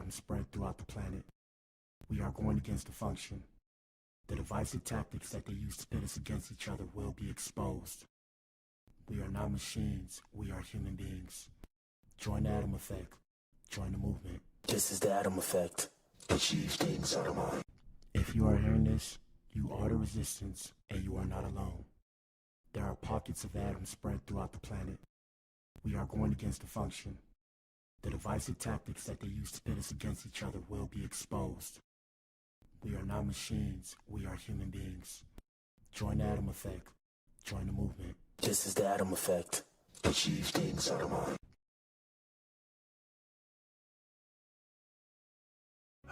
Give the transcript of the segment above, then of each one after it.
atoms spread throughout the planet. We are going against the function. The divisive tactics that they use to pit us against each other will be exposed. We are not machines, we are human beings. Join the atom effect. Join the movement. This is the atom effect. Achieve things out of mind. If you are hearing this, you are the resistance, and you are not alone. There are pockets of atoms spread throughout the planet. We are going against the function. The divisive tactics that they use to pit us against each other will be exposed. We are not machines, we are human beings. Join the atom effect. Join the movement. This is the atom effect. Achieve things out of mind.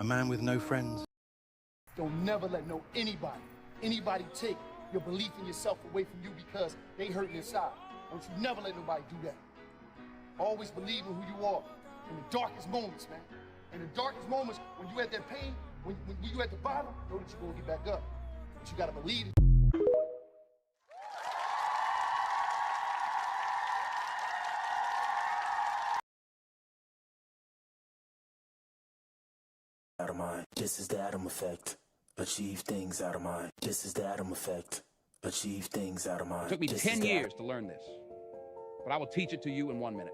A man with no friends. Don't never let anybody take your belief in yourself away from you because they hurting inside. Don't you never let nobody do that. Always believe in who you are in the darkest moments, man. In the darkest moments, when you at that pain, when you at the bottom, know that you're gonna get back up. But you gotta believe it. Out of mind. This is the atom effect. Achieve things out of mind. This is the atom effect. Achieve things out of mind. It took me 10 years to learn this, but I will teach it to you in 1 minute.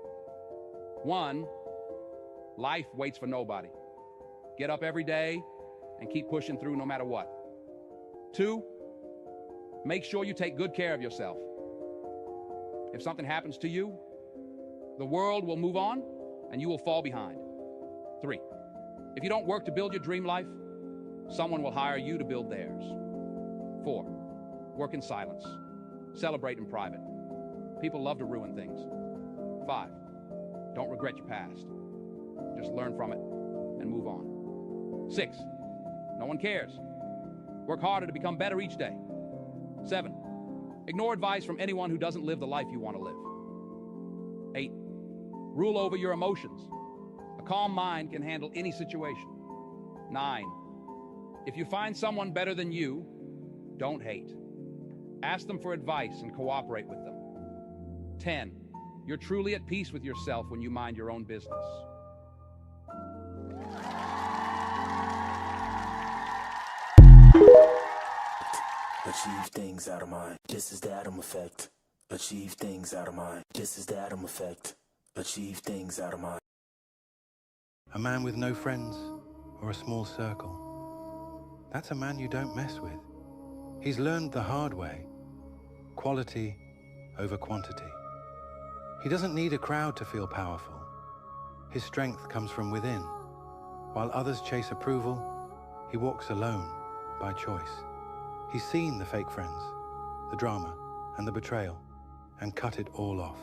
1, life waits for nobody. Get up every day and keep pushing through no matter what. 2, make sure you take good care of yourself. If something happens to you, the world will move on and you will fall behind. 3, if you don't work to build your dream life, someone will hire you to build theirs. 4, work in silence. Celebrate in private. People love to ruin things. 5, don't regret your past. Just learn from it and move on. 6, no one cares. Work harder to become better each day. 7, ignore advice from anyone who doesn't live the life you want to live. 8, rule over your emotions. A calm mind can handle any situation. 9, if you find someone better than you, don't hate. Ask them for advice and cooperate with them. 10, you're truly at peace with yourself when you mind your own business. Achieve things out of mind. This is the atom effect. Achieve things out of mind. This is the atom effect. Achieve things out of mind. A man with no friends or a small circle. That's a man you don't mess with. He's learned the hard way. Quality over quantity. He doesn't need a crowd to feel powerful. His strength comes from within. While others chase approval, he walks alone by choice. He's seen the fake friends, the drama, and the betrayal, and cut it all off.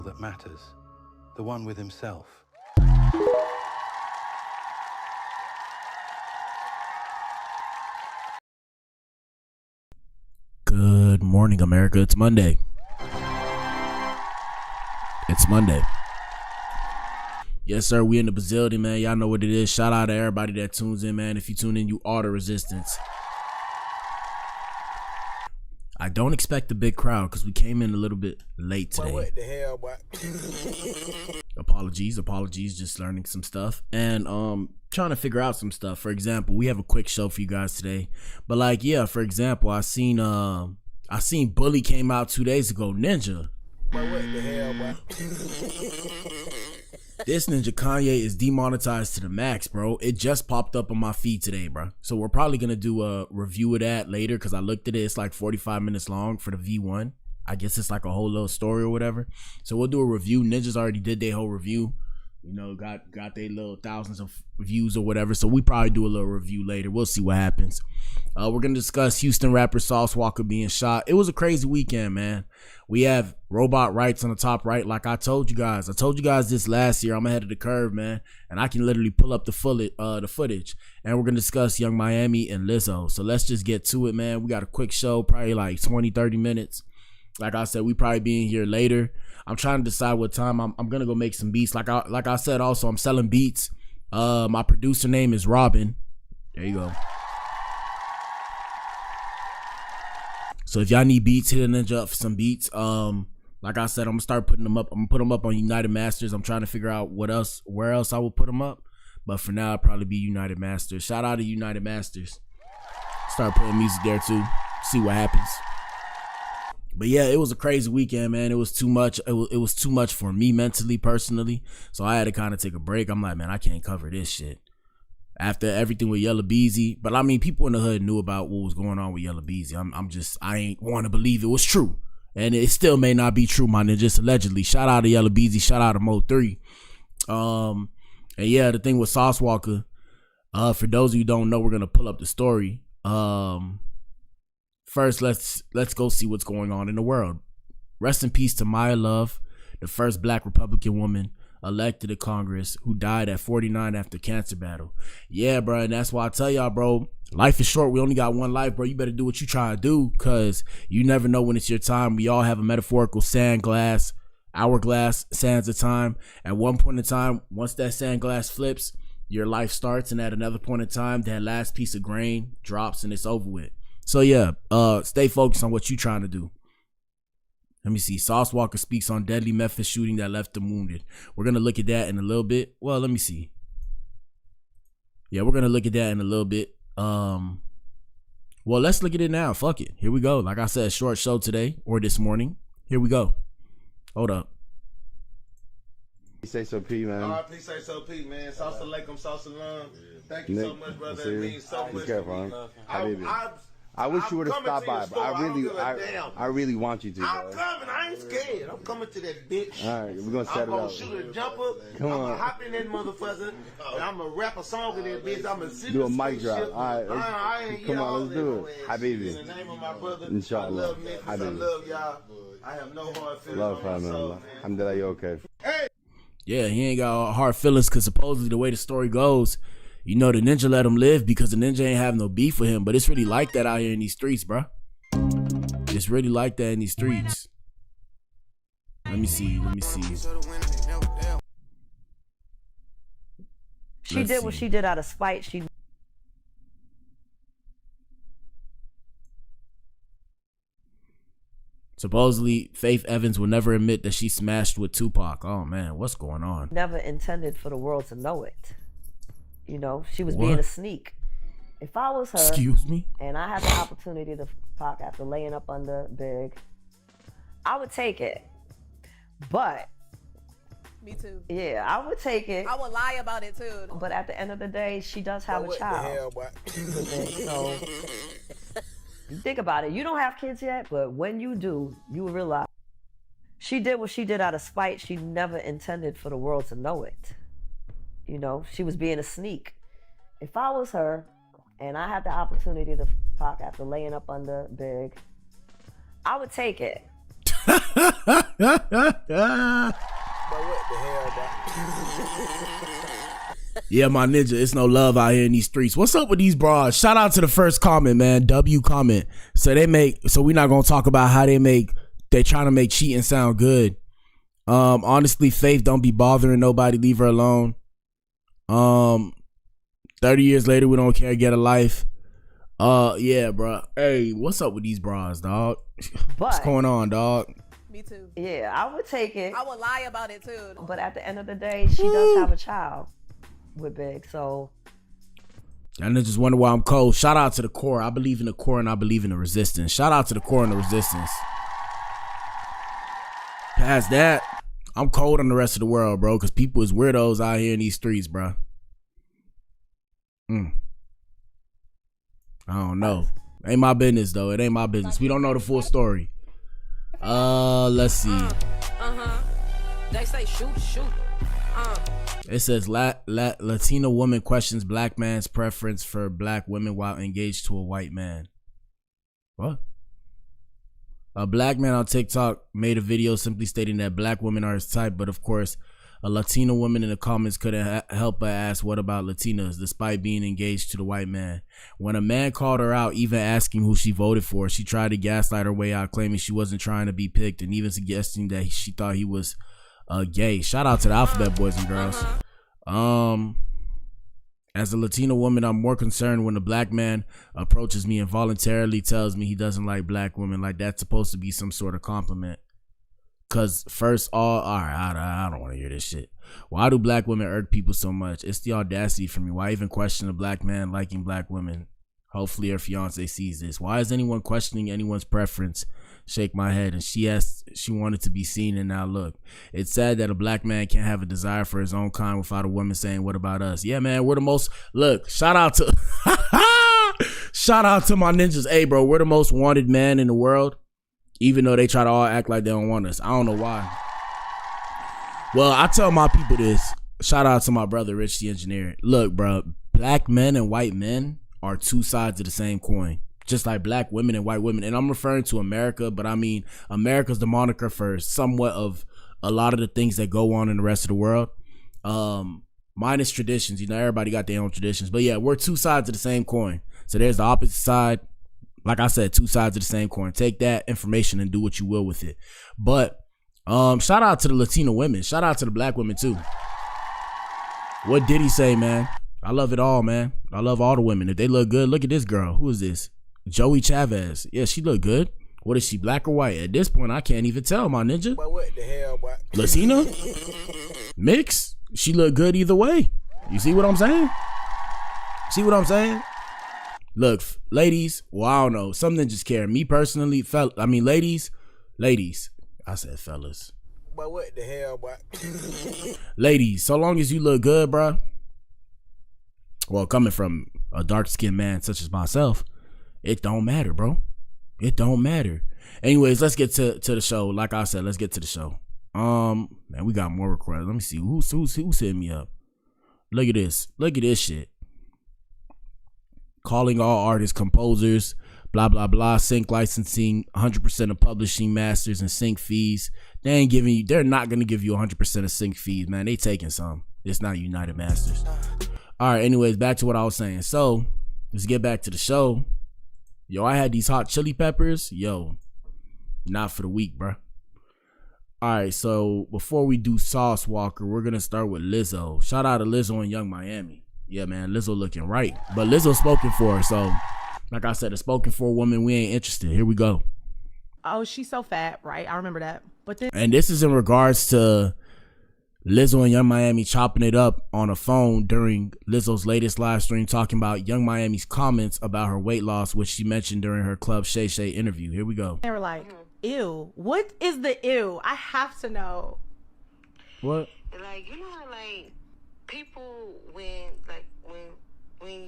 That matters, the one with himself. Good morning, America. It's Monday. It's Monday. Yes, sir. We in the Brazilian, man. Y'all know what it is. Shout out to everybody that tunes in, man. If you tune in, you are the resistance. I don't expect a big crowd because we came in a little bit late today. What the hell, boy? Apologies, just learning some stuff and trying to figure out some stuff. For example, we have a quick show for you guys today. But like, yeah, for example, I seen Bully came out 2 days ago, Ninja. What the hell, boy? This Ninja Kanye is demonetized to the max, bro. It just popped up on my feed today, bro. So we're probably going to do a review of that later because I looked at it. It's like 45 minutes long for the V1. I guess it's like a whole little story or whatever. So we'll do a review. Ninjas already did their whole review. You know, got their little thousands of views or whatever. So we probably do a little review later. We'll see what happens. We're gonna discuss Houston rapper Sauce Walka being shot. It was a crazy weekend, man. We have robot rights on the top right, like I told you guys. I told you guys this last year. I'm ahead of the curve, man, and I can literally pull up the footage. And we're gonna discuss Yung Miami and Lizzo. So let's just get to it, man. We got a quick show, probably like 20-30 minutes. Like I said, we probably be in here later. I'm trying to decide what time. I'm gonna go make some beats. Like I said, also I'm selling beats. My producer name is Robin. There you go. So if y'all need beats, hit a ninja up for some beats. Like I said, I'm gonna start putting them up. I'm gonna put them up on United Masters. I'm trying to figure out where else I will put them up. But for now, it'll probably be United Masters. Shout out to United Masters. Start putting music there too. See what happens. But yeah, it was a crazy weekend, man. It was too much. It was too much for me mentally, personally. So I had to kind of take a break. I'm like, man, I can't cover this shit. After everything with Yella Beezy. But I mean, people in the hood knew about what was going on with Yella Beezy. I ain't want to believe it was true. And it still may not be true, my nigga, just allegedly. Shout out to Yella Beezy. Shout out to Mo 3. And yeah, the thing with Sauce Walka, for those of you who don't know, we're going to pull up the story. First, let's go see what's going on in the world. Rest in peace to Maya Love, the first black Republican woman elected to Congress, who died at 49 after cancer battle. Yeah, bro, and that's why I tell y'all, bro, life is short. We only got one life, bro. You better do what you trying to do, because you never know when it's your time. We all have a metaphorical hourglass, sands of time. At one point in time, once that sand glass flips, your life starts, and at another point in time, that last piece of grain drops and it's over with. So yeah, stay focused on what you trying to do. Let me see. Sauce Walka speaks on deadly Memphis shooting that left him wounded. We're going to look at that in a little bit. Well, let me see. Yeah, we're going to look at that in a little bit. Well, let's look at it now. Fuck it. Here we go. Like I said, short show today or this morning. Here we go. Hold up. Sayso P, man. All right, please Sayso P, man. Sauce alaikum, sauce salam. Thank you so much, brother. It means so much. Be careful, I wish you would have stopped by, but I really want you to. I'm coming. I ain't scared. I'm coming to that bitch. All right, we're gonna set it up. I'm gonna shoot a jumper. Come on. I'm gonna hop in that motherfucker. And I'm gonna rap a song in that bitch. I'm gonna do a mic drop. All right, come on, let's do it. Habibi. In the name of my brother, Inshallah. I love Memphis. I love y'all. I have no hard feelings. Love her, man. Alhamdulillah, you okay? Hey. Yeah, he ain't got hard feelings because supposedly the way the story goes, you know, the ninja let him live because the ninja ain't have no beef with him. But it's really like that out here in these streets, bro. It's really like that in these streets. Let me see. She did what she did out of spite. Supposedly, Faith Evans will never admit that she smashed with Tupac. Oh, man, what's going on? Never intended for the world to know it. You know, she was being a sneak. If I was her, excuse me, and I had the opportunity to Pac after laying up under Big, I would take it. But me too. Yeah, I would take it. I would lie about it too. But at the end of the day, she does have a child. So you think about it. You don't have kids yet, but when you do, you will realize she did what she did out of spite. She never intended for the world to know it. You know, she was being a sneak. If I was her, and I had the opportunity to Pac after laying up under Big, I would take it. But what the hell, Yeah, my ninja, it's no love out here in these streets. What's up with these bras? Shout out to the first comment, man. W comment. So we're not gonna talk about how they trying to make cheating sound good. Honestly, Faith, don't be bothering nobody. Leave her alone. 30 years later, we don't care. Get a life. Yeah, bro. Hey, what's up with these bras, dog? What's going on, dog? Me too. Yeah, I would take it. I would lie about it too. But at the end of the day, she does have a child with Big, so. I just wonder why I'm cold. Shout out to the core. I believe in the core and I believe in the resistance. Shout out to the core and the resistance. Past that, I'm cold on the rest of the world, bro, because people is weirdos out here in these streets, bro. I don't know. Ain't my business, though. It ain't my business. We don't know the full story. Let's see. They say shoot. It says Latina woman questions black man's preference for black women while engaged to a white man. What? A black man on TikTok made a video simply stating that black women are his type, but of course, a Latina woman in the comments couldn't help but ask, what about Latinas, despite being engaged to the white man? When a man called her out, even asking who she voted for, she tried to gaslight her way out, claiming she wasn't trying to be picked and even suggesting that she thought he was gay. Shout out to the Alphabet Boys and Girls. As a Latina woman, I'm more concerned when a black man approaches me and voluntarily tells me he doesn't like black women. Like that's supposed to be some sort of compliment. Cause all right, I don't want to hear this shit. Why do black women irk people so much? It's the audacity for me. Why even question a black man liking black women? Hopefully her fiance sees this. Why is anyone questioning anyone's preference? Shake my head. And she wanted to be seen, and now look. It's sad that a black man can't have a desire for his own kind without a woman saying, what about us? Yeah, man, we're the most, look, shout out to shout out to my ninjas. Hey, bro, we're the most wanted man in the world. Even though they try to all act like they don't want us. I don't know why. Well, I tell my people this. Shout out to my brother, Rich the Engineer. Look, bro, black men and white men are two sides of the same coin. Just like black women and white women. And I'm referring to America, but I mean, America's the moniker for somewhat of a lot of the things that go on in the rest of the world. Minus traditions. You know, everybody got their own traditions. But yeah, we're two sides of the same coin. So there's the opposite side. Like I said, two sides of the same coin. Take that information and do what you will with it. But shout out to the Latina women. Shout out to the black women too. What did he say, man? I love it all, man. I love all the women. If they look good, look at this girl. Who is this? Joey Chavez. Yeah, she look good. What is she, black or white? At this point, I can't even tell, my ninja. But what the hell, boy? Latina? Mix? She look good either way. You see what I'm saying? See what I'm saying? Look, ladies, well, I don't know. Some ninjas care. Me personally, ladies. I said fellas. But what the hell, boy? Ladies, so long as you look good, bro. Well, coming from a dark-skinned man such as myself, it don't matter, bro. It don't matter. Anyways, let's get to the show. Like I said, let's get to the show. Man, we got more requests. Let me see. Who's hitting me up? Look at this. Look at this shit. Calling all artists composers, blah, blah, blah, sync licensing, 100% of publishing masters and sync fees. They're not going to give you 100% of sync fees, man. They taking some. It's not United Masters. All right, anyways, back to what I was saying. So, let's get back to the show. Yo, I had these hot chili peppers. Yo, not for the week, bro. All right, so before we do Sauce Walker, we're going to start with Lizzo. Shout out to Lizzo and Yung Miami. Yeah, man, Lizzo looking right. But Lizzo spoken for, so like I said, a spoken for woman, we ain't interested. Here we go. Oh, she's so fat, right? I remember that. But then, and this is in regards to Lizzo and Yung Miami chopping it up on a phone during Lizzo's latest live stream, talking about Yung Miami's comments about her weight loss, which she mentioned during her Club Shay Shay interview. Here we go. They were like, ew. What is the ew? I have to know. What? Like, you know how, like, people when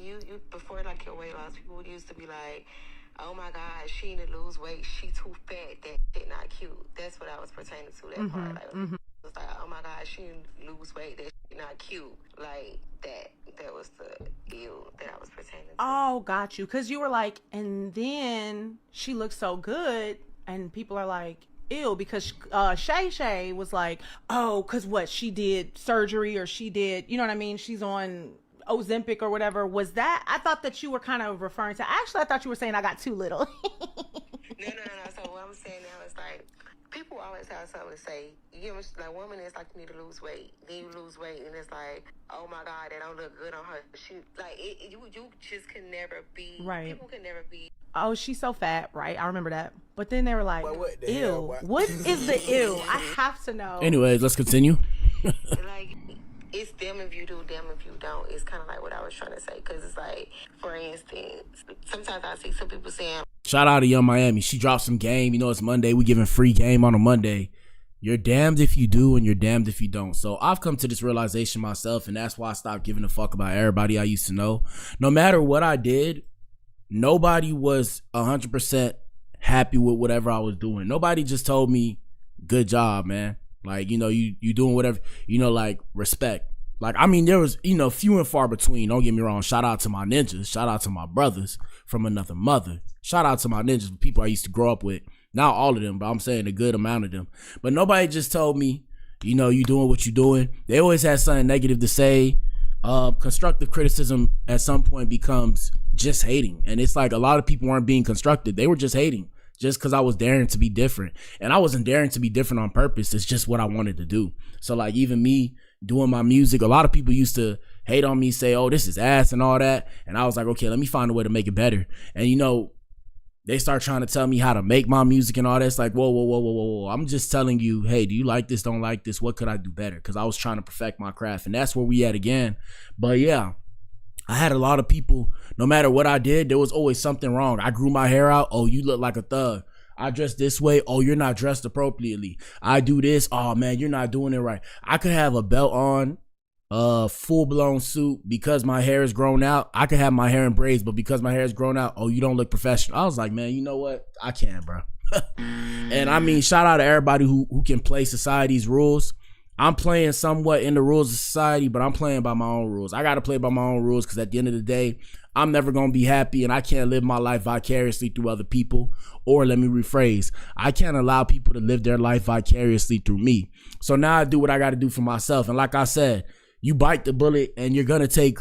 you before like your weight loss, people used to be like, oh my God, she need to lose weight, she too fat, that shit not cute. That's what I was pertaining to, that part. Like, it was like, oh my God, she need to lose weight, that shit not cute. Like that was the ew that I was pertaining to. Oh, got you. Because you were like, and then she looks so good, and people are like, ew, because Shay Shay was like, oh, because what, she did surgery, or she did, you know what I mean, she's on Ozempic or whatever. Was that, I thought that you were kind of referring to, actually I thought you were saying I got too little. No. So what I'm saying now is like, people always have something to say. You know, like, women is like, you need to lose weight. Then you lose weight, and it's like, oh my God, that don't look good on her. She like you just can never be right. People can never be. Oh, she's so fat, right? I remember that. But then they were like, what the ew. hell, what is the ew? I have to know. Anyways, let's continue. Like, it's them if you do, them if you don't. It's kind of like what I was trying to say. Because it's like, for instance, sometimes I see some people saying, shout out to Yung Miami. She dropped some game. You know, it's Monday. We giving free game on a Monday. You're damned if you do, and you're damned if you don't. So I've come to this realization myself, and that's why I stopped giving a fuck about everybody I used to know. No matter what I did, nobody was 100% happy with whatever I was doing. Nobody just told me, good job, man. Like, you know, you doing whatever, you know, like, respect. Like, I mean, there was, you know, few and far between. Don't get me wrong. Shout out to my ninjas. Shout out to my brothers from another mother. Shout out to my ninjas, people I used to grow up with. Not all of them, but I'm saying a good amount of them. But nobody just told me, you know, you doing what you doing. They always had something negative to say. Constructive criticism at some point becomes just hating. And it's like a lot of people weren't being constructive. They were just hating just because I was daring to be different. And I wasn't daring to be different on purpose. It's just what I wanted to do. So like even me doing my music, a lot of people used to hate on me, say, oh, this is ass and all that. And I was like, okay, let me find a way to make it better. And you know, they start trying to tell me how to make my music and all that. It's like, whoa. I'm just telling you, hey, do you like this? Don't like this? What could I do better? Because I was trying to perfect my craft. And that's where we at again. But yeah, I had a lot of people, no matter what I did, there was always something wrong. I grew my hair out. Oh, you look like a thug. I dress this way. Oh, you're not dressed appropriately. I do this. Oh, man, you're not doing it right. I could have a belt on, full-blown suit because my hair is grown out. I could have my hair in braids, but because my hair is grown out, oh, you don't look professional. I was like, man, you know what? I can, bro. And I mean, shout out to everybody who can play society's rules. I'm playing somewhat in the rules of society, but I'm playing by my own rules. I got to play by my own rules because at the end of the day, I'm never going to be happy and I can't live my life vicariously through other people. Or let me rephrase, I can't allow people to live their life vicariously through me. So now I do what I got to do for myself. And like I said, you bite the bullet and you're going to take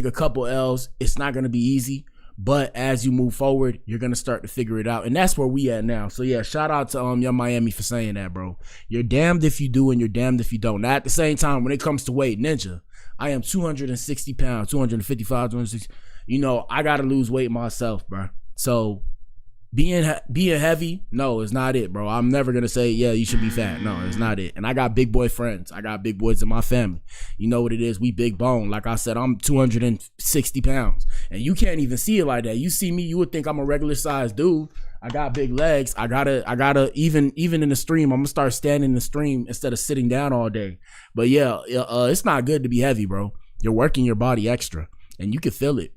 a couple L's. It's not going to be easy, but as you move forward, you're going to start to figure it out. And that's where we at now. So yeah, shout out to Yung Miami for saying that, bro. You're damned if you do and you're damned if you don't. Now at the same time, when it comes to weight, Ninja, I am 260 pounds, 255, 260. You know, I got to lose weight myself, bro. So being heavy, no, it's not it, bro. I'm never going to say, yeah, you should be fat. No, it's not it. And I got big boy friends. I got big boys in my family. You know what it is. We big bone. Like I said, I'm 260 pounds. And you can't even see it like that. You see me, you would think I'm a regular sized dude. I got big legs. I gotta, even in the stream, I'm going to start standing in the stream instead of sitting down all day. But yeah, it's not good to be heavy, bro. You're working your body extra and you can feel it.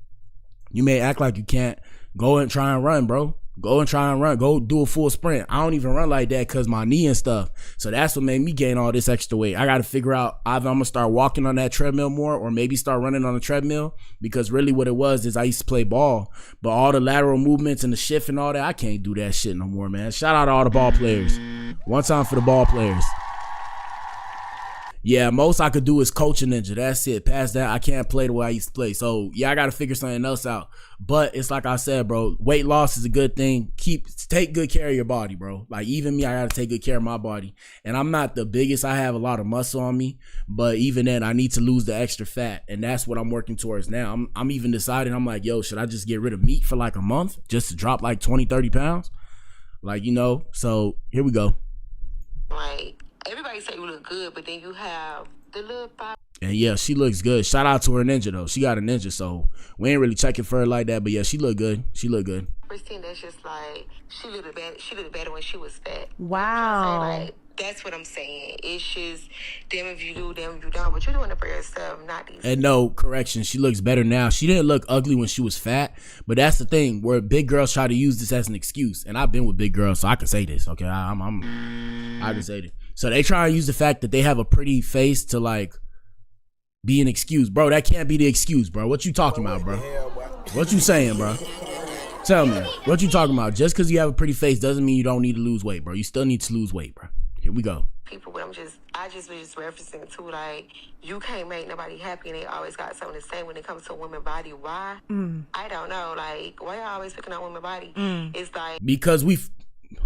You may act like you can't. Go and try and run, bro. Go and try and run. Go do a full sprint. I don't even run like that because my knee and stuff. So that's what made me gain all this extra weight. I got to figure out either I'm going to start walking on that treadmill more or maybe start running on the treadmill, because really what it was is I used to play ball, but all the lateral movements and the shift and all that, I can't do that shit no more, man. Shout out to all the ball players. One time for the ball players. Yeah, most I could do is coach a ninja. That's it. Past that, I can't play the way I used to play. So, yeah, I got to figure something else out. But it's like I said, bro, weight loss is a good thing. Take good care of your body, bro. Like, even me, I got to take good care of my body. And I'm not the biggest. I have a lot of muscle on me. But even then, I need to lose the extra fat. And that's what I'm working towards now. I'm even deciding, I'm like, yo, should I just get rid of meat for like a month just to drop like 20, 30 pounds? Like, you know, so here we go. Like, everybody say you look good, but then you have the little pop. And yeah, she looks good. Shout out to her ninja though. She got a ninja, so we ain't really checking for her like that. But yeah, she look good. She look good. Percent that's just like she looked better when she was fat. Wow. Like, that's what I'm saying. It's just damn if you do, damn if you don't. But you're doing it for yourself, not these. And no, correction, she looks better now. She didn't look ugly when she was fat, but that's the thing where big girls try to use this as an excuse. And I've been with big girls, so I can say this. Okay, I can say this. So they try to use the fact that they have a pretty face to like be an excuse. Bro, that can't be the excuse, bro. What you talking about, bro? What you saying, bro? Tell me, what you talking about? Just because you have a pretty face doesn't mean you don't need to lose weight, bro. You still need to lose weight, bro. Here we go. People, but I just was referencing to, like, you can't make nobody happy and they always got something to say when it comes to a woman's body. Why? I don't know. Like, why y'all always picking on women's body? It's like, because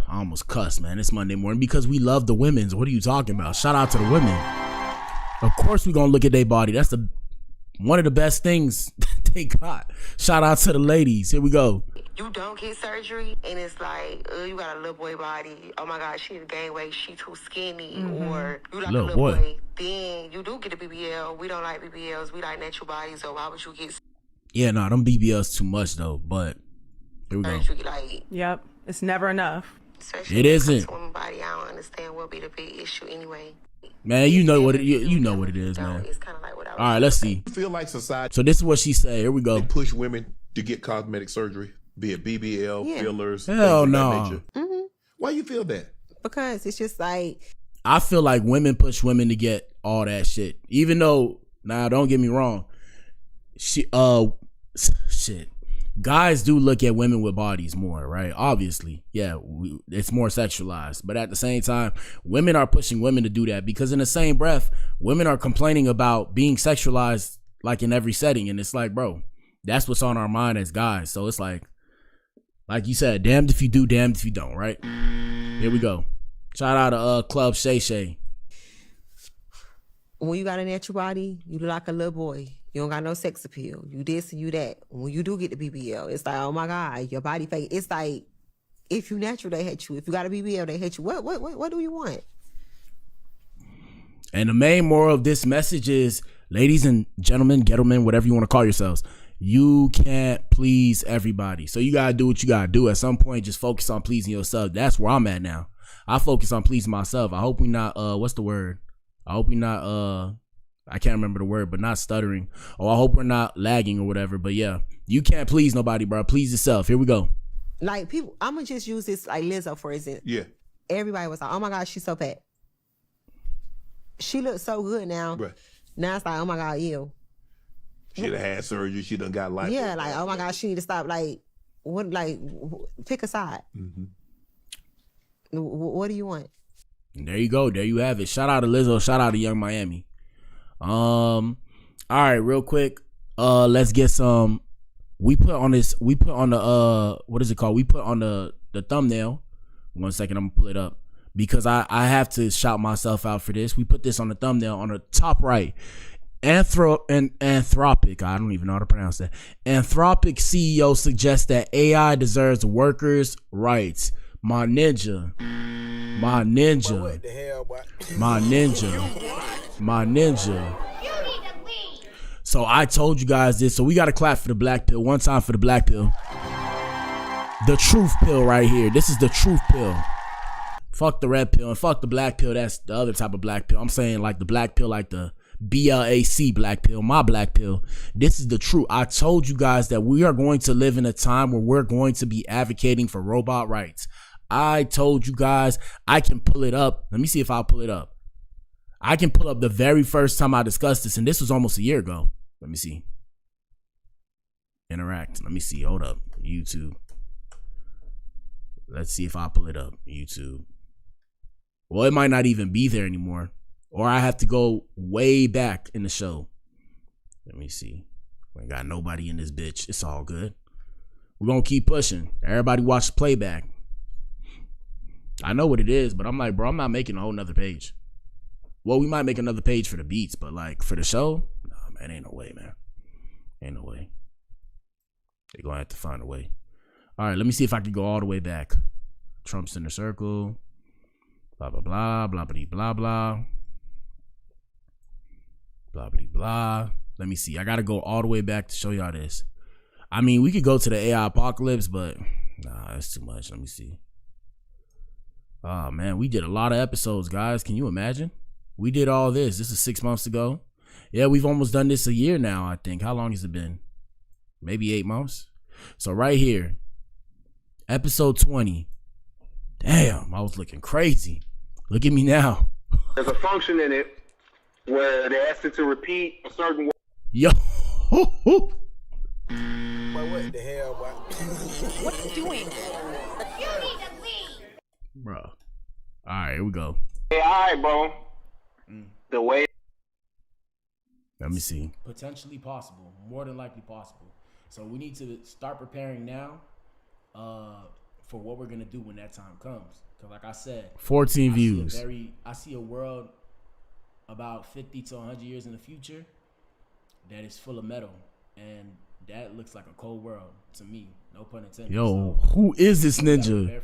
I almost cussed, man. It's Monday morning. Because we love the women's. What are you talking about? Shout out to the women. Of course we gonna look at their body. That's one of the best things they got. Shout out to the ladies. Here we go. You don't get surgery and it's like, you got a little boy body. Oh my God, she need to gain weight. She too skinny. Or you like little a little boy. Then you do get a BBL. We don't like BBLs. We like natural bodies. So why would you get? Yeah, no, them BBLs too much though. But here we go. Like, yep, it's never enough. Especially it isn't. Woman body, I don't understand what be the big issue anyway. Man, you know what it is, man. It's kind of like what I was. All right, let's see. I feel like society. So this is what she said. Here we go. They push women to get cosmetic surgery, be it BBL, fillers. Hell no. Why you feel that? Because it's just like, I feel like women push women to get all that shit. Even though, now don't get me wrong, guys do look at women with bodies more, right? Obviously, yeah, it's more sexualized. But at the same time, women are pushing women to do that because in the same breath, women are complaining about being sexualized like in every setting. And it's like, bro, that's what's on our mind as guys. So it's like you said, damned if you do, damned if you don't, right? Here we go. Shout out to Club Shay Shay. When you got a natural body, you look like a little boy. You don't got no sex appeal. You this and you that. When you do get the BBL, it's like, oh my God, your body fake. It's like, if you natural, they hate you. If you got a BBL, they hate you. What do you want? And the main moral of this message is, ladies and gentlemen, gentlemen, whatever you want to call yourselves, you can't please everybody. So you got to do what you got to do. At some point, just focus on pleasing yourself. That's where I'm at now. I focus on pleasing myself. I hope we not, what's the word? I hope we not, I can't remember the word, but not stuttering. Oh, I hope we're not lagging or whatever. But yeah, you can't please nobody, bro. Please yourself. Here we go. Like people, I'm going to just use this like Lizzo, for example. Yeah. Everybody was like, oh my God, she's so fat. She looks so good now. Right. Now it's like, oh my God, ew. She done had surgery. She done got life. Yeah, like, oh my God, she need to stop. Like, what? Like, pick a side. Mm-hmm. What do you want? There you go. There you have it. Shout out to Lizzo. Shout out to Yung Miami. All right, real quick. Let's get some. We put on the what is it called? We put on the thumbnail. 1 second, I'm gonna pull it up because I have to shout myself out for this. We put this on the thumbnail on the top right. Anthropic, I don't even know how to pronounce that. Anthropic CEO suggests that AI deserves workers' rights. My ninja. My ninja. What the hell, boy? My ninja. My ninja. So I told you guys this. So we got to clap for the Blac Pill. One time for the Blac Pill. The truth pill right here. This is the truth pill. Fuck the red pill and fuck the Blac Pill. That's the other type of Blac Pill. I'm saying like the Blac Pill, like the BLAC Blac Pill, my Blac Pill. This is the truth. I told you guys that we are going to live in a time where we're going to be advocating for robot rights. I told you guys. I can pull it up. Let me see if I'll pull it up. I can pull up the very first time I discussed this, and this was almost a year ago. Let me see. Interact. Let me see. Hold up. YouTube. Let's see if I pull it up. YouTube. Well, it might not even be there anymore. Or I have to go way back in the show. Let me see. We ain't got nobody in this bitch. It's all good. We're going to keep pushing. Everybody watch the playback. I know what it is, but I'm like, bro, I'm not making a whole nother page. Well, we might make another page for the beats, but like for the show, nah, man, ain't no way, man. Ain't no way. They're going to have to find a way. All right, let me see if I can go all the way back. Trump's in the circle. Blah, blah, blah, blah, blah, blah, blah. Blah, blah, blah. Let me see. I got to go all the way back to show y'all this. I mean, we could go to the AI apocalypse, but nah, that's too much. Let me see. Oh, man, we did a lot of episodes, guys. Can you imagine? We did all this. This is 6 months ago. Yeah, we've almost done this a year now, I think. How long has it been? Maybe 8 months. So right here, episode 20. Damn, I was looking crazy. Look at me now. There's a function in it where they ask it to repeat a certain word. Yo. Boy, what the hell, boy? What are you doing? You need to leave. Bro. All right, here we go. Hey, all right, bro. The way. Let me see. Potentially possible. More than likely possible. So we need to start preparing now for what we're going to do when that time comes. Because like I said, 14 views. I see a world about 50 to 100 years in the future that is full of metal. And that looks like a cold world to me. No pun intended. Yo, so, who is this ninja?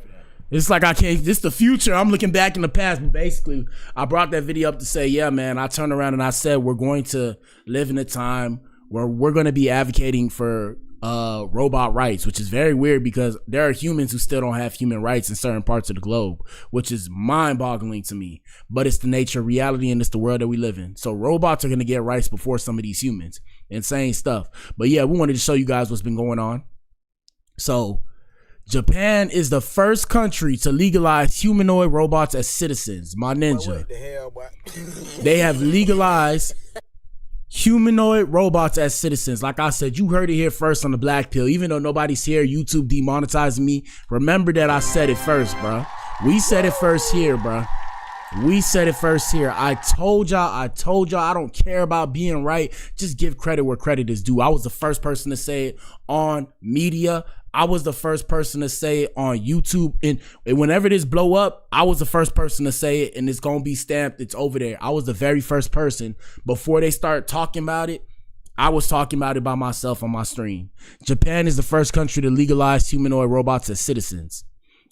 It's like I can't, this the future. I'm looking back in the past. But basically, I brought that video up to say, yeah, man, I turned around and I said, we're going to live in a time where we're going to be advocating for robot rights, which is very weird because there are humans who still don't have human rights in certain parts of the globe, which is mind-boggling to me. But it's the nature of reality and it's the world that we live in. So robots are going to get rights before some of these humans. Insane stuff. But yeah, we wanted to show you guys what's been going on. So Japan is the first country to legalize humanoid robots as citizens. My ninja. What the hell, boy? They have legalized humanoid robots as citizens. Like I said, you heard it here first on the Blac Pill. Even though nobody's here, YouTube demonetizing me. Remember that I said it first, bro. We said it first here, bro. We said it first here. I told y'all I don't care about being right. Just give credit where credit is due. I was the first person to say it on media. I was the first person to say it on YouTube. And whenever this blow up, I was the first person to say it, and it's going to be stamped. It's over there. I was the very first person. Before they start talking about it, I was talking about it by myself on my stream. Japan is the first country to legalize humanoid robots as citizens.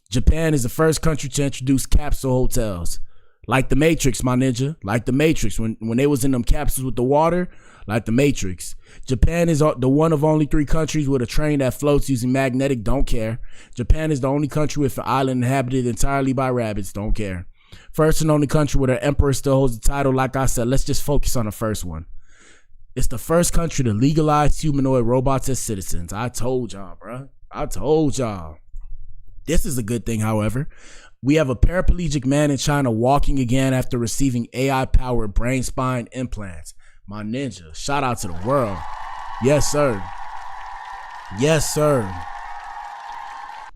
Japan is the first country to introduce capsule hotels. Like the Matrix, my ninja. Like the Matrix. When they was in them capsules with the water, like the Matrix. Japan is the one of only 3 countries with a train that floats using magnetic, don't care. Japan is the only country with an island inhabited entirely by rabbits, don't care. First and only country where the emperor still holds the title. Like I said, let's just focus on the first one. It's the first country to legalize humanoid robots as citizens. I told y'all, bro. I told y'all. This is a good thing, however. We have a paraplegic man in China walking again after receiving AI-powered brain spine implants. My ninja, shout out to the world. Yes, sir. Yes, sir.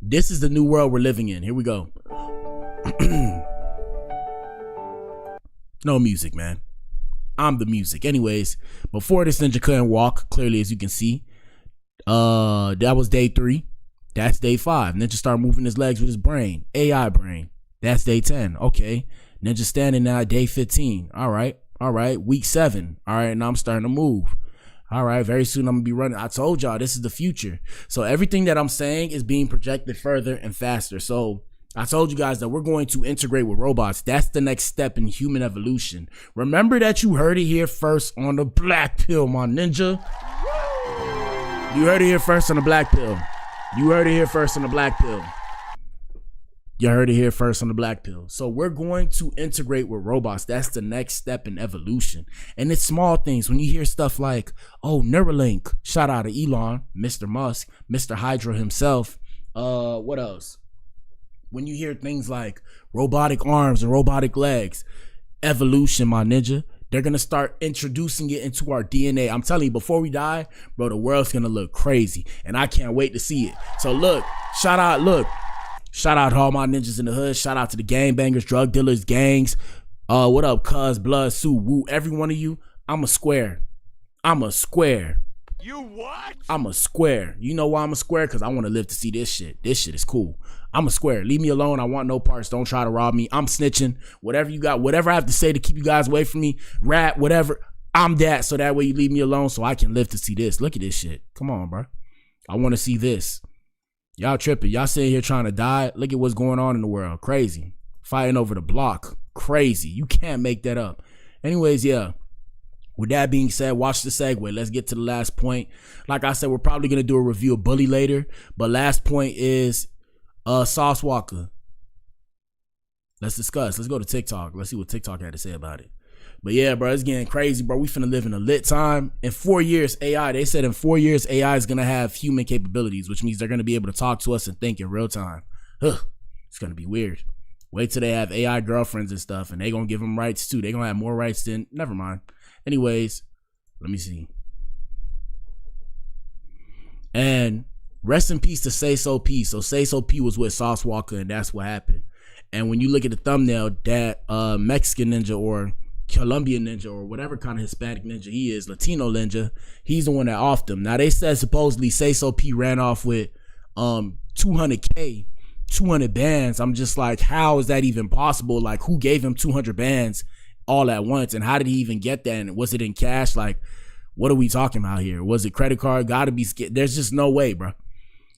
This is the new world we're living in. Here we go. No music, man. I'm the music. Anyways, before this ninja couldn't walk, clearly, as you can see. That was day 3. That's day 5. Ninja started moving his legs with his brain. AI brain. That's day 10. Okay. Ninja standing now at day 15. All right. All right. Week 7. All right. Now I'm starting to move. All right. Very soon I'm going to be running. I told y'all this is the future. So everything that I'm saying is being projected further and faster. So I told you guys that we're going to integrate with robots. That's the next step in human evolution. Remember that you heard it here first on the Blac Pill, my ninja. You heard it here first on the Blac Pill. You heard it here first on the Blac Pill. You heard it here first on the Blac Pill. So we're going to integrate with robots. That's the next step in evolution. And it's small things. When you hear stuff like, oh, Neuralink, shout out to Elon, Mr. Musk, Mr. Hydra himself. What else? When you hear things like robotic arms and robotic legs, evolution, my ninja. They're going to start introducing it into our DNA. I'm telling you, before we die, bro, the world's going to look crazy. And I can't wait to see it. So look, shout out to all my ninjas in the hood. Shout out to the gangbangers, drug dealers, gangs. What up, cuz, blood, Sue, woo, every one of you. I'm a square. I'm a square. You what? I'm a square. You know why I'm a square? Because I want to live to see this shit. This shit is cool. I'm a square. Leave me alone. I want no parts. Don't try to rob me. I'm snitching. Whatever you got, whatever I have to say to keep you guys away from me, rap, whatever. I'm that. So that way you leave me alone so I can live to see this. Look at this shit. Come on, bro. I want to see this. Y'all tripping. Y'all sitting here trying to die. Look at what's going on in the world. Crazy. Fighting over the block. Crazy. You can't make that up. Anyways, yeah. With that being said, watch the segue. Let's get to the last point. Like I said, we're probably going to do a review of Bully later. But last point is Sauce Walka. Let's discuss. Let's go to TikTok. Let's see what TikTok had to say about it. But yeah, bro, it's getting crazy, bro. We finna live in a lit time. In 4 years, AI, they said in 4 years, AI is going to have human capabilities, which means they're going to be able to talk to us and think in real time. It's going to be weird. Wait till they have AI girlfriends and stuff, and they going to give them rights too. They going to have more rights than, never mind. Anyways, let me see. And rest in peace to Sayso P. So Sayso P was with Sauce Walka, and that's what happened. And when you look at the thumbnail, that Mexican ninja or Colombian ninja or whatever kind of Hispanic ninja he is, Latino ninja, he's the one that offed him. Now they said supposedly Sayso P ran off with 200K, 200 bands. I'm just like, how is that even possible? Like, who gave him 200 bands all at once, and how did he even get that? And was it in cash? Like, what are we talking about here? Was it credit card? Gotta be scared. There's just no way, bro.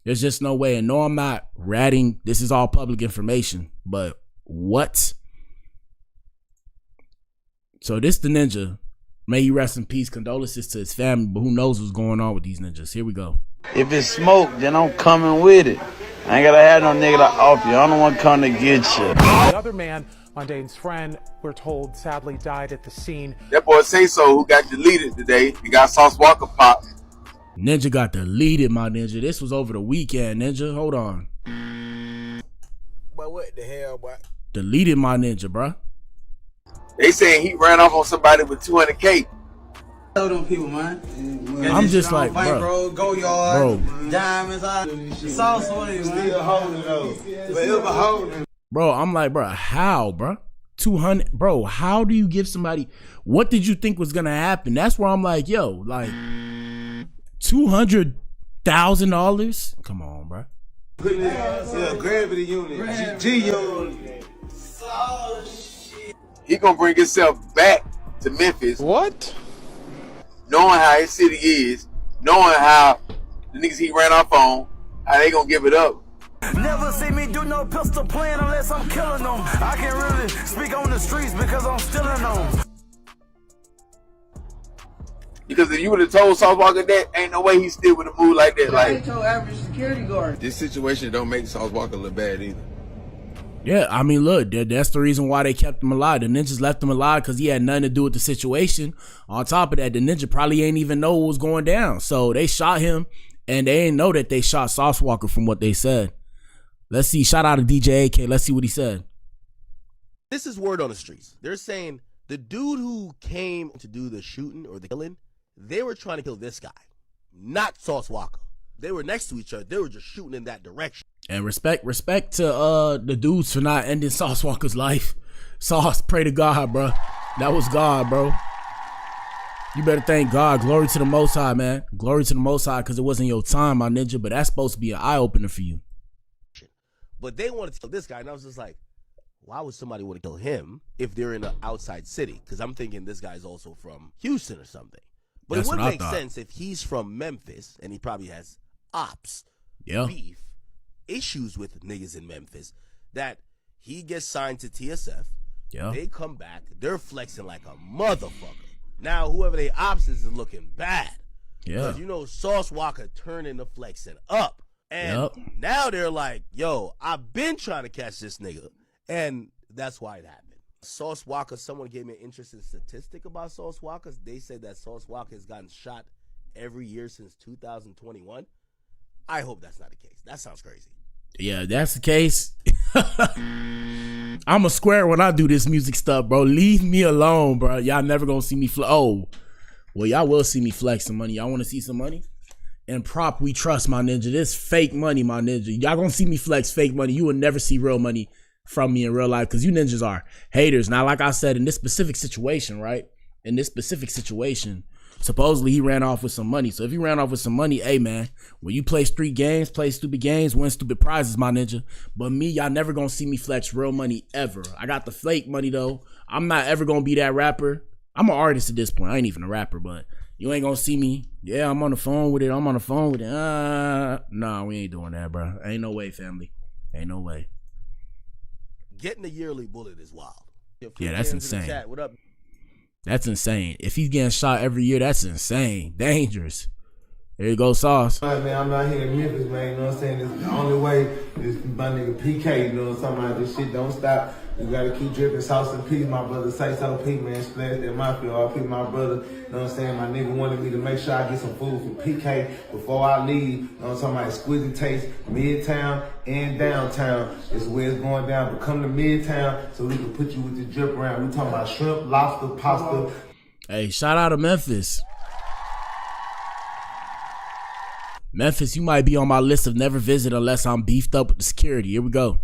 There's just no way. And no, I'm not ratting. This is all public information. But what? So this the ninja. May he rest in peace. Condolences to his family, but who knows what's going on with these ninjas. Here we go. If it's smoke, then I'm coming with it. I ain't gotta have no nigga to off you. I'm the one coming to get you. The other man, Mundane's friend, we're told sadly died at the scene. That boy Sayso, who got deleted today, he got Sauce Walka popped. Ninja got deleted, my ninja. This was over the weekend, ninja. Hold on. But what the hell, boy? Deleted my ninja, bruh. They saying he ran off on somebody with 200K. Tell them people, man. I'm just like, bro. Go yard, diamonds, sauce on it, man. Still holding though. Forever holding. Bro, I'm like, bro, how, bro? 200, bro, how do you give somebody, what did you think was gonna happen? That's where I'm like, yo, like, $200,000? Come on, bro. Yeah, gravity unit, G unit. He gonna bring himself back to Memphis. What? Knowing how his city is, knowing how the niggas he ran off on, how they gonna give it up. Never see me do no pistol playing unless I'm killing them. I can't really speak on the streets because I'm stealing them. Because if you would have told Sauce Walka that, ain't no way he still would have moved like that. I ain't your average security guard. This situation don't make Sauce Walka look bad either. Yeah, I mean, look, that's the reason why they kept him alive. The ninjas left him alive because he had nothing to do with the situation. On top of that, the ninja probably ain't even know what was going down. So they shot him, and they ain't know that they shot Sauce Walka from what they said. Let's see. Shout out to DJ AK. Let's see what he said. This is word on the streets. They're saying the dude who came to do the shooting or the killing, they were trying to kill this guy, not Sauce Walka. They were next to each other. They were just shooting in that direction. And respect to the dudes for not ending Sauce Walka's life. Sauce, pray to God, bro. That was God, bro. You better thank God. Glory to the Most High, man. Glory to the Most High, because it wasn't your time, my ninja. But that's supposed to be an eye opener for you. But they wanted to kill this guy, and I was just like, why would somebody want to kill him if they're in an outside city? Because I'm thinking this guy's also from Houston or something. But That's it would what I make thought. sense if he's from Memphis and he probably has ops, Yeah. beef, issues with niggas in Memphis, that he gets signed to TSF. Yeah. They come back, they're flexing like a motherfucker. Now whoever they ops is looking bad. Yeah. Because you know Sauce Walka turning the flexing up. And Yep. now they're like, yo, I've been trying to catch this nigga. And that's why it happened. Sauce Walka, someone gave me an interesting statistic about Sauce Walka. They said that Sauce Walka has gotten shot every year since 2021. I hope that's not the case. That sounds crazy. Yeah, that's the case. I'm a square when I do this music stuff, bro. Leave me alone, bro. Y'all never gonna see me well, y'all will see me flex some money. Y'all want to see some money? And prop, we trust, my ninja. This fake money, my ninja. Y'all gonna see me flex fake money. You will never see real money from me in real life because you ninjas are haters. Now, like I said, in this specific situation, right? In this specific situation, supposedly he ran off with some money. So if he ran off with some money, hey, man, when you play street games, play stupid games, win stupid prizes, my ninja. But me, y'all never gonna see me flex real money ever. I got the fake money, though. I'm not ever gonna be that rapper. I'm an artist at this point. I ain't even a rapper, but you ain't gonna see me. Yeah, I'm on the phone with it. Nah, we ain't doing that, bro. Ain't no way, family. Ain't no way. Getting a yearly bullet is wild. Yeah, that's insane. Chat, what up? That's insane. If he's getting shot every year, that's insane. Dangerous. There you go, Sauce. All right, man, I'm out here in Memphis, man. You know what I'm saying? This, the only way is my nigga PK. You know what I'm talking about? This shit don't stop. You gotta keep dripping sauce and peas, my brother. Sayso P, man. Splash that mafia. All P, my brother. You know what I'm saying? My nigga wanted me to make sure I get some food for PK before I leave. You know what I'm talking about? Exquisite taste, Midtown and downtown. It's where it's going down. But come to Midtown so we can put you with the drip around. We talking about shrimp, lobster, pasta. Hey, shout out to Memphis. Memphis, you might be on my list of never visit unless I'm beefed up with the security. Here we go.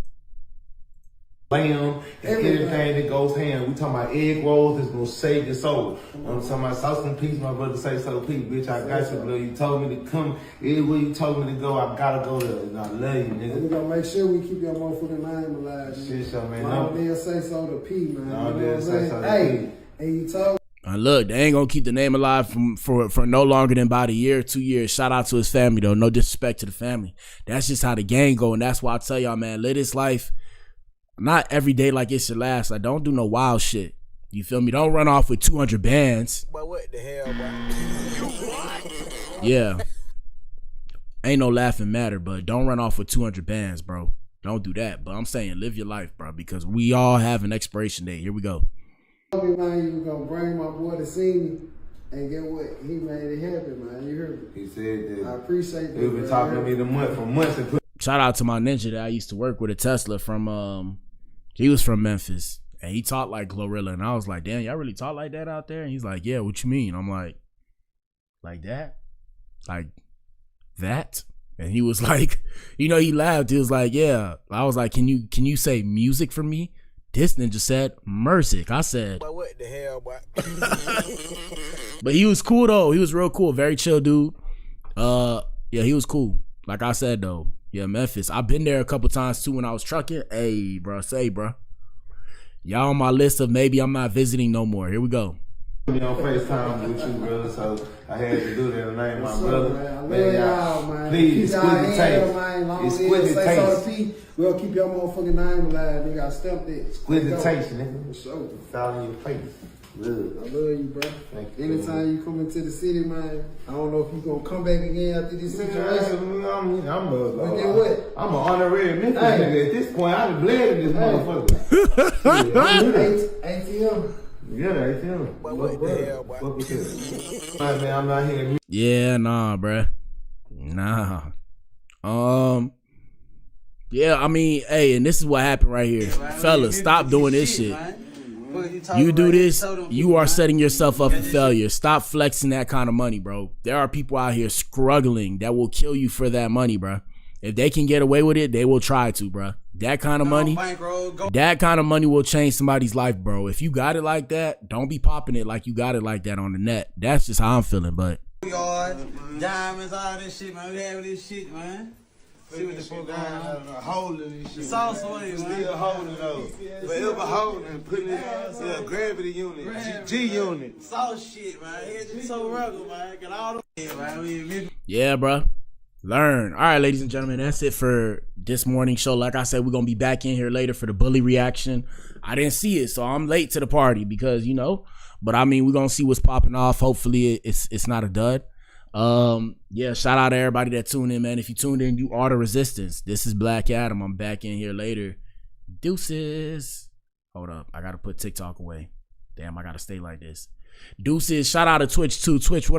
Lamb, and everything that goes hand. We talking about egg rolls that's gonna save your soul. I'm talking about sauce and peas, my brother Sayso P. Bitch, I got you, bro. You told me to come. Everywhere you told me to go, I gotta go there. And I love you, nigga. We gonna make sure we keep your motherfucking name alive. Shit, so, man. No, they'll Sayso the P, man. No, you know they'll what I'm saying? Sayso the Hey, P. and you told Look, they ain't gonna keep the name alive for no longer than about a year or 2 years. Shout out to his family, though. No disrespect to the family. That's just how the gang go, and that's why I tell y'all, man, live this life not every day like it's your last. Like, don't do no wild shit. You feel me? Don't run off with 200 bands. But what the hell, boy? Yeah. Ain't no laughing matter, but don't run off with 200 bands, bro. Don't do that. But I'm saying live your life, bro, because we all have an expiration date. Here we go. me, man, you was gonna bring my boy to see me, And get what? He made it happen, man. You heard me? He said that. I appreciate that. He been talking to me for months. And shout out to my ninja that I used to work with at Tesla from, he was from Memphis. And he taught like Glorilla. And I was like, damn, y'all really taught like that out there? And he's like, yeah, what you mean? I'm like that? Like that? And he was like, you know, he laughed. He was like, yeah. I was like, can you say music for me? This ninja said Mersic. I said, but what the hell, boy? But he was cool though. He was real cool. Very chill dude. Yeah, he was cool. Like I said though, yeah, Memphis. I've been there a couple times too when I was trucking. Hey, bro, y'all on my list of maybe I'm not visiting no more. Here we go. On FaceTime with you, brother, so I had to do that in the name of my brother. Man, y'all, man. Please, split the taste. It's split the taste. P, we'll keep your motherfucking name alive, nigga. I stamped it. Split the taste, nigga. For sure. Fall in your face. I love you, bro. Thank you. Anytime you come into the city, man, I don't know if you gonna come back again after this situation. I'm what? I'm an honorary Memphis nigga. At this point, I done bled in this motherfucker. ATM. Yeah, ATM. What the hell, boy? Fuck with you. Man, I'm not here. Yeah, nah, bruh. Nah. Yeah, I mean, hey, and this is what happened right here. Fellas, stop doing this shit. You do this, you are setting yourself up for failure. Stop flexing that kind of money, bro. There are people out here struggling that will kill you for that money, bro. If they can get away with it, they will try to, bro. That kind of money will change somebody's life, bro. If you got it like that, don't be popping it like you got it like that on the net. That's just how I'm feeling, but. Diamonds, all this shit, man. We having this shit, man. See what the fuck going on. Holding this shit. Sauce Walka, man. Still holding those. Forever holding. Putting it, gravity unit. G unit. Sauce shit, man. It's just so rugged, man. Got all the man. Yeah, bro. Learn. All right, ladies and gentlemen, that's it for this morning show. Like I said, we're going to be back in here later for the bully reaction. I didn't see it, so I'm late to the party because, you know, but I mean, we're going to see what's popping off. Hopefully it's not a dud. Yeah, shout out to everybody that tuned in, man. If you tuned in, you are the resistance. This is Black Adam. I'm back in here later. Deuces. Hold up. I got to put TikTok away. Damn, I got to stay like this. Deuces. Shout out to Twitch too. Twitch, what